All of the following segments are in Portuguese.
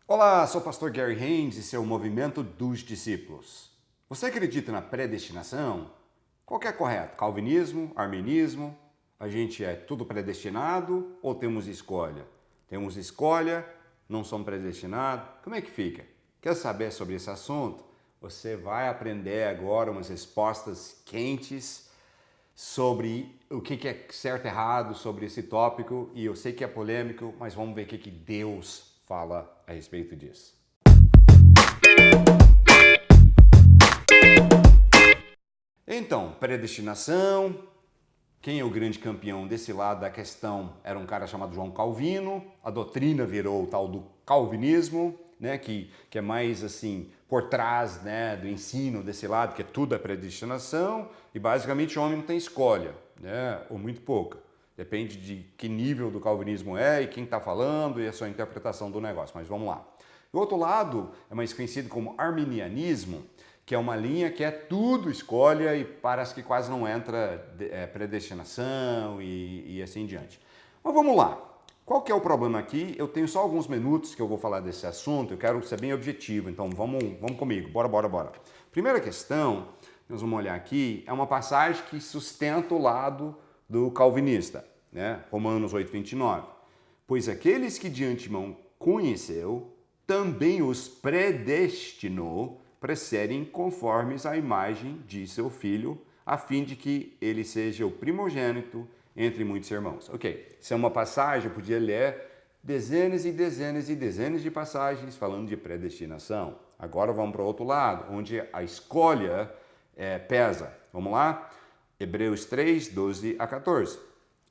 Olá, sou o pastor Gary Haynes e seu Movimento dos Discípulos. Você acredita na predestinação? Qual que é correto? Calvinismo, arminianismo? A gente é tudo predestinado ou temos escolha? Temos escolha, não somos predestinados? Como é que fica? Quer saber sobre esse assunto? Você vai aprender agora umas respostas quentes sobre o que é certo e errado sobre esse tópico, e eu sei que é polêmico, mas vamos ver o que Deus fala a respeito disso. Então, predestinação. Quem é o grande campeão desse lado da questão era um cara chamado João Calvino. A doutrina virou o tal do calvinismo, né, que é mais assim por trás, né, do ensino desse lado, que é tudo a predestinação, e basicamente o homem não tem escolha, né, ou muito pouca. Depende de que nível do calvinismo é e quem está falando e a sua interpretação do negócio, mas vamos lá. O outro lado é mais conhecido como arminianismo, que é uma linha que é tudo escolha e parece que quase não entra predestinação e assim em diante. Mas vamos lá. Qual que é o problema aqui? Eu tenho só alguns minutos que eu vou falar desse assunto, eu quero ser bem objetivo, então vamos comigo, bora. Primeira questão, nós vamos olhar aqui, é uma passagem que sustenta o lado do calvinista, né? Romanos 8:29. Pois aqueles que de antemão conheceu, também os predestinou para serem conformes à imagem de seu filho, a fim de que ele seja o primogênito entre muitos irmãos. Ok, isso é uma passagem, eu podia ler dezenas e dezenas e dezenas de passagens falando de predestinação. Agora vamos para o outro lado, onde a escolha pesa. Vamos lá? Hebreus 3, 12 a 14.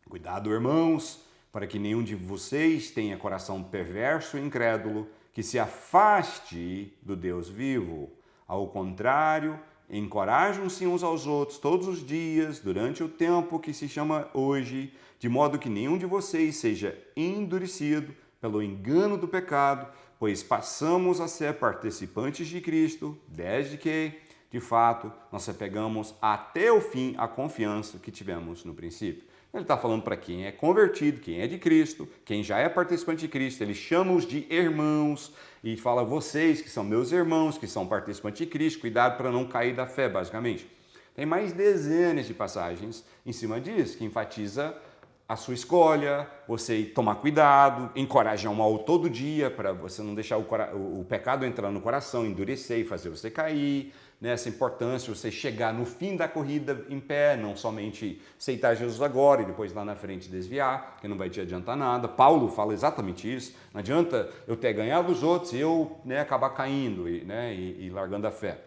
Cuidado, irmãos, para que nenhum de vocês tenha coração perverso e incrédulo, que se afaste do Deus vivo. Ao contrário, encorajam-se uns aos outros todos os dias, durante o tempo que se chama hoje, de modo que nenhum de vocês seja endurecido pelo engano do pecado, pois passamos a ser participantes de Cristo, desde que, de fato, nós apegamos até o fim a confiança que tivemos no princípio. Ele está falando para quem é convertido, quem é de Cristo, quem já é participante de Cristo, ele chama-os de irmãos e fala, vocês que são meus irmãos, que são participantes de Cristo, cuidado para não cair da fé, basicamente. Tem mais dezenas de passagens em cima disso, que enfatiza a sua escolha, você tomar cuidado, encorajar um ao todo dia para você não deixar o pecado entrar no coração, endurecer e fazer você cair, né? Essa importância, você chegar no fim da corrida em pé, não somente aceitar Jesus agora e depois lá na frente desviar, que não vai te adiantar nada. Paulo fala exatamente isso, não adianta eu ter ganhado os outros e eu, né, acabar caindo e largando a fé.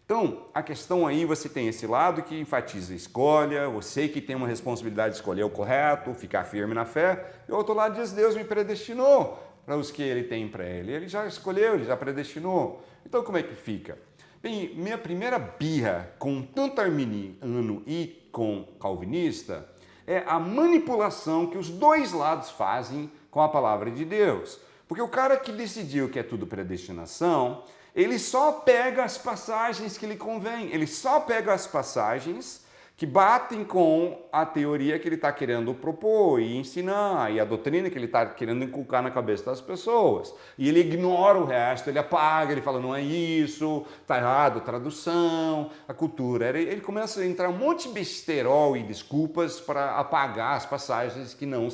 Então, a questão aí, você tem esse lado que enfatiza a escolha, você que tem uma responsabilidade de escolher o correto, ficar firme na fé, e o outro lado diz, Deus me predestinou para os que ele tem para ele. Ele já escolheu, ele já predestinou. Então, como é que fica? Bem, minha primeira birra com tanto arminiano e com calvinista é a manipulação que os dois lados fazem com a palavra de Deus. Porque o cara que decidiu que é tudo predestinação, ele só pega as passagens que lhe convém, ele só pega as passagens que batem com a teoria que ele está querendo propor e ensinar, e a doutrina que ele está querendo inculcar na cabeça das pessoas. E ele ignora o resto, ele apaga, ele fala, não é isso, está errado, a tradução, a cultura. Ele começa a entrar um monte de besterol e desculpas para apagar as passagens que não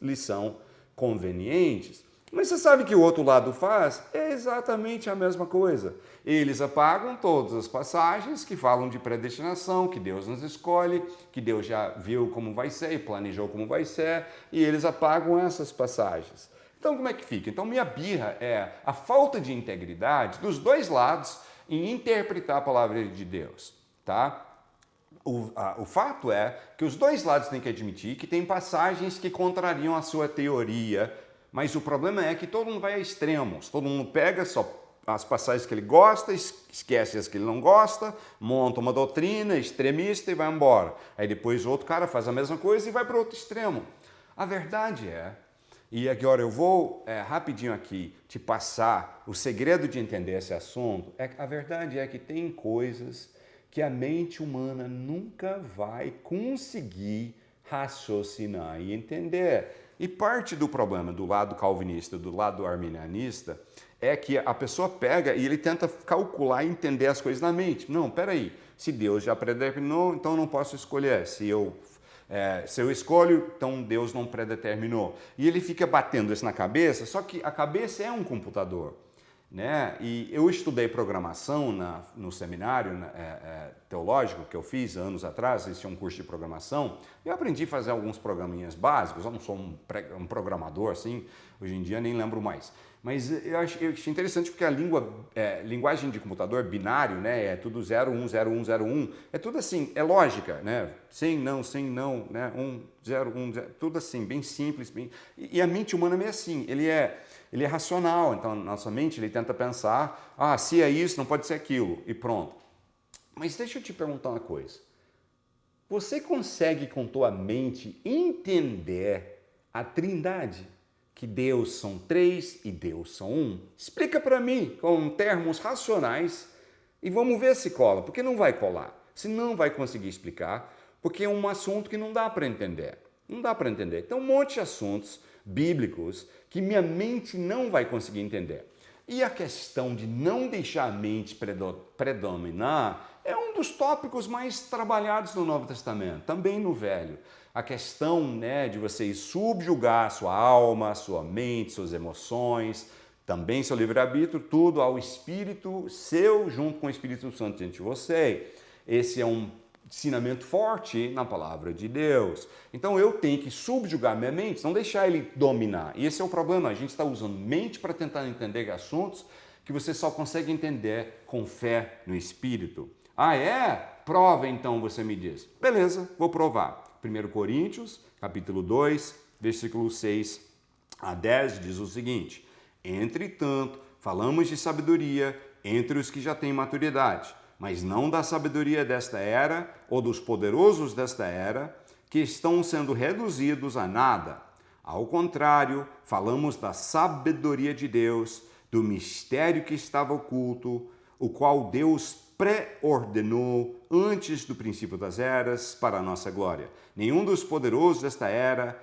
lhe são convenientes. Mas você sabe que o outro lado faz? É exatamente a mesma coisa. Eles apagam todas as passagens que falam de predestinação, que Deus nos escolhe, que Deus já viu como vai ser e planejou como vai ser, e eles apagam essas passagens. Então como é que fica? Então minha birra é a falta de integridade dos dois lados em interpretar a palavra de Deus, tá? O fato é que os dois lados têm que admitir que tem passagens que contrariam a sua teoria, mas o problema é que todo mundo vai a extremos, todo mundo pega só as passagens que ele gosta, esquece as que ele não gosta, monta uma doutrina extremista e vai embora. Aí depois o outro cara faz a mesma coisa e vai para o outro extremo. A verdade é, e agora eu vou rapidinho aqui te passar o segredo de entender esse assunto, a verdade é que tem coisas que a mente humana nunca vai conseguir raciocinar e entender. E parte do problema do lado calvinista, do lado arminianista, é que a pessoa pega e ele tenta calcular e entender as coisas na mente. Não, peraí, se Deus já predeterminou, então eu não posso escolher. Se eu escolho, então Deus não predeterminou. E ele fica batendo isso na cabeça, só que a cabeça é um computador. Né? E eu estudei programação no seminário teológico que eu fiz anos atrás, esse é um curso de programação, e eu aprendi a fazer alguns programinhas básicos. Eu não sou um programador assim, hoje em dia nem lembro mais. Mas eu achei interessante porque a linguagem de computador binário, né, é tudo 0, 1, 0, 1, 0, 1, é tudo assim, é lógica, né? Sim, não, né? 1, 0, 1, 0, tudo assim, bem simples. E a mente humana é meio assim, ele é racional, então a nossa mente ele tenta pensar, se é isso, não pode ser aquilo, e pronto. Mas deixa eu te perguntar uma coisa. Você consegue com tua mente entender a Trindade? Que Deus são 3 e Deus são 1? Explica para mim com termos racionais e vamos ver se cola, porque não vai colar. Se não vai conseguir explicar, porque é um assunto que não dá para entender. Não dá para entender. Então, um monte de assuntos bíblicos que minha mente não vai conseguir entender. E a questão de não deixar a mente predominar é um dos tópicos mais trabalhados no Novo Testamento, também no Velho. A questão, né, de você subjugar sua alma, sua mente, suas emoções, também seu livre-arbítrio, tudo ao Espírito seu, junto com o Espírito Santo dentro de você. Esse é um ensinamento forte na palavra de Deus. Então eu tenho que subjugar minha mente, não deixar ele dominar. E esse é o problema, a gente está usando mente para tentar entender assuntos que você só consegue entender com fé no Espírito. É? Prova então, você me diz. Beleza, vou provar. 1 Coríntios, capítulo 2, versículo 6 a 10, diz o seguinte: Entretanto, falamos de sabedoria entre os que já têm maturidade, mas não da sabedoria desta era ou dos poderosos desta era, que estão sendo reduzidos a nada. Ao contrário, falamos da sabedoria de Deus, do mistério que estava oculto, o qual Deus pré-ordenou antes do princípio das eras para a nossa glória. Nenhum dos poderosos desta era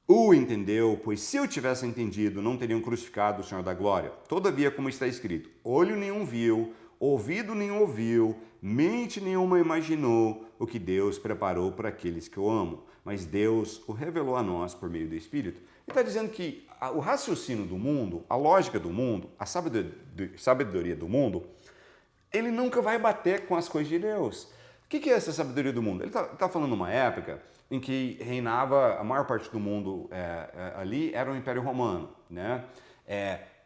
o entendeu, pois se eu tivesse entendido, não teriam crucificado o Senhor da glória. Todavia, como está escrito, olho nenhum viu, ouvido nenhum ouviu, mente nenhuma imaginou o que Deus preparou para aqueles que o amam. Mas Deus o revelou a nós por meio do Espírito. Ele está dizendo que o raciocínio do mundo, a lógica do mundo, a sabedoria do mundo, ele nunca vai bater com as coisas de Deus. O que é essa sabedoria do mundo? Ele está falando numa época em que reinava, a maior parte do mundo ali era o Império Romano, né?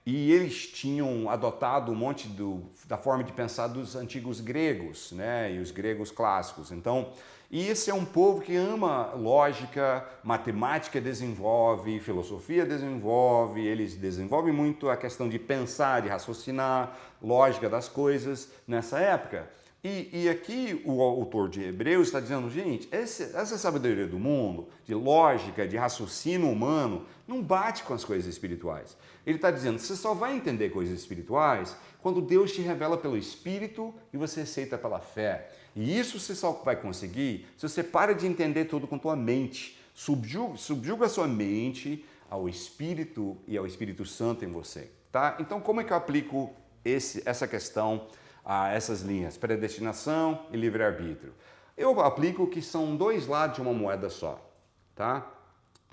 E eles tinham adotado um monte da forma de pensar dos antigos gregos, né? E os gregos clássicos. Então, e esse é um povo que ama lógica, matemática desenvolve, filosofia desenvolve, eles desenvolvem muito a questão de pensar, de raciocinar, lógica das coisas nessa época. E aqui o autor de Hebreus está dizendo, gente, essa sabedoria do mundo, de lógica, de raciocínio humano, não bate com as coisas espirituais. Ele está dizendo, você só vai entender coisas espirituais quando Deus te revela pelo Espírito e você aceita pela fé. E isso você só vai conseguir se você para de entender tudo com tua mente. Subjuga a sua mente ao Espírito e ao Espírito Santo em você. Tá? Então, como é que eu aplico essa questão a essas linhas, predestinação e livre-arbítrio? Eu aplico que são dois lados de uma moeda só, tá?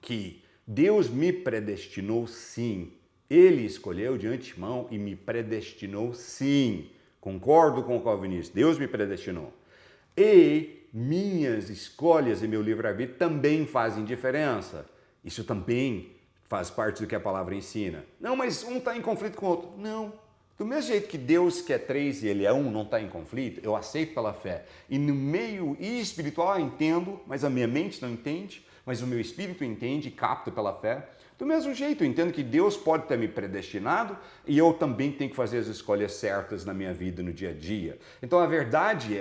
Que Deus me predestinou sim, Ele escolheu de antemão e me predestinou sim. Concordo com o calvinista, Deus me predestinou. E minhas escolhas e meu livre-arbítrio também fazem diferença. Isso também faz parte do que a palavra ensina. Não, mas um está em conflito com o outro. Não. Do mesmo jeito que Deus, que é 3 e Ele é 1, não está em conflito, eu aceito pela fé. E no meio espiritual eu entendo, mas a minha mente não entende, mas o meu espírito entende e capta pela fé. Do mesmo jeito, eu entendo que Deus pode ter me predestinado e eu também tenho que fazer as escolhas certas na minha vida, no dia a dia. Então a verdade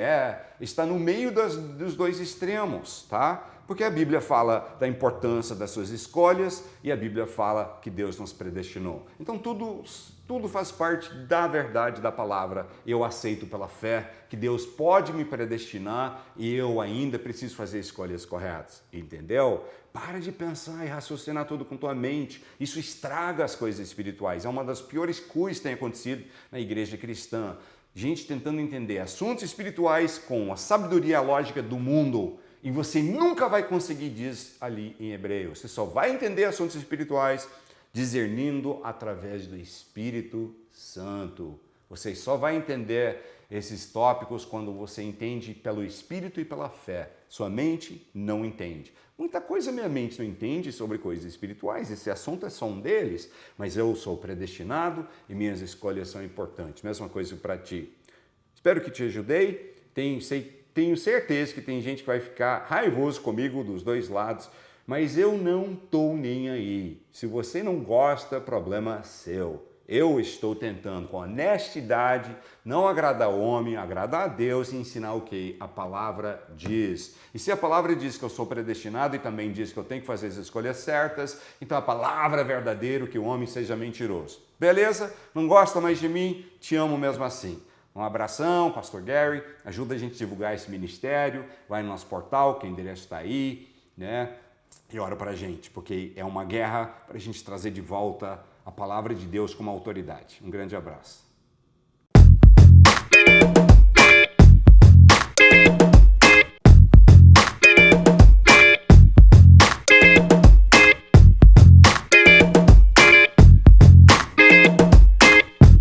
está no meio dos dois extremos, tá? Porque a Bíblia fala da importância das suas escolhas e a Bíblia fala que Deus nos predestinou. Então tudo tudo faz parte da verdade da palavra. Eu aceito pela fé que Deus pode me predestinar e eu ainda preciso fazer escolhas corretas. Entendeu? Para de pensar e raciocinar tudo com tua mente. Isso estraga as coisas espirituais. É uma das piores coisas que tem acontecido na igreja cristã. Gente tentando entender assuntos espirituais com a sabedoria e a lógica do mundo. E você nunca vai conseguir, diz ali em Hebreus. Você só vai entender assuntos espirituais discernindo através do Espírito Santo. Você só vai entender esses tópicos quando você entende pelo Espírito e pela fé. Sua mente não entende. Muita coisa minha mente não entende sobre coisas espirituais, esse assunto é só um deles, mas eu sou predestinado e minhas escolhas são importantes. Mesma coisa para ti. Espero que te ajudei. Tenho certeza que tem gente que vai ficar raivoso comigo dos dois lados, mas eu não estou nem aí. Se você não gosta, problema seu. Eu estou tentando com honestidade não agradar o homem, agradar a Deus e ensinar o que a palavra diz. E se a palavra diz que eu sou predestinado e também diz que eu tenho que fazer as escolhas certas, então a palavra é verdadeira, que o homem seja mentiroso. Beleza? Não gosta mais de mim? Te amo mesmo assim. Um abração, Pastor Gary. Ajuda a gente a divulgar esse ministério. Vai no nosso portal, que o endereço está aí, né? E ora para a gente, porque é uma guerra para a gente trazer de volta a palavra de Deus como autoridade. Um grande abraço.